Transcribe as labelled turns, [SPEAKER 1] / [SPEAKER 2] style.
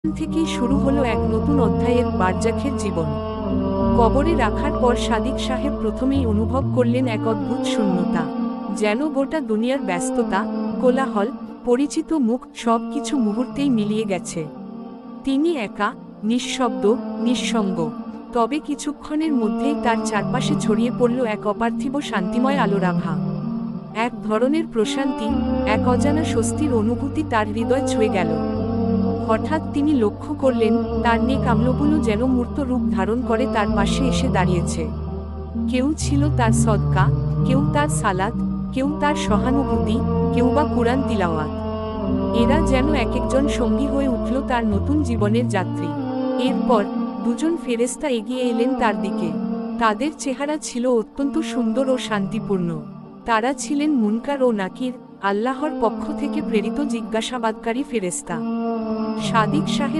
[SPEAKER 1] থেকেই শুরু হলো এক নতুন অধ্যায়ের বারজাখের জীবন। কবরে রাখার পর সাদিক সাহেব প্রথমেই অনুভব করলেন এক অদ্ভুত শূন্যতা, যেন গোটা দুনিয়ার ব্যস্ততা, কোলাহল, পরিচিত মুখ সব কিছু মুহূর্তেই মিলিয়ে গেছে। তিনি একা, নিঃশব্দ, নিঃসঙ্গ। তবে কিছুক্ষণের মধ্যেই তার চারপাশে ছড়িয়ে পড়ল এক অপার্থিব শান্তিময় আলোর আভা। এক ধরনের প্রশান্তি, এক অজানা স্বস্তির অনুভূতি তার হৃদয় ছুঁয়ে গেল। হঠাৎ তিনি লক্ষ্য করলেন, তার নেক আমলগুলো যেন মূর্ত রূপ ধারণ করে তার পাশে এসে দাঁড়িয়েছে। কেউ ছিল তার সদকা, কেউ তার সালাত, কেউ তার সহানুভূতি, কেউ বা কুরআন তিলাওয়াত। এরা যেন এক একজন সঙ্গী হয়ে উঠল তার নতুন জীবনের যাত্রী। এরপর দুজন ফেরেশতা এগিয়ে এলেন তার দিকে। তাদের চেহারা ছিল অত্যন্ত সুন্দর ও শান্তিপূর্ণ। তারা ছিলেন মুনকার ও নাকির, আল্লাহর পক্ষ থেকে প্রেরিত জিজ্ঞাসাবাদকারী ফেরেশতা। সাদিক সাহেব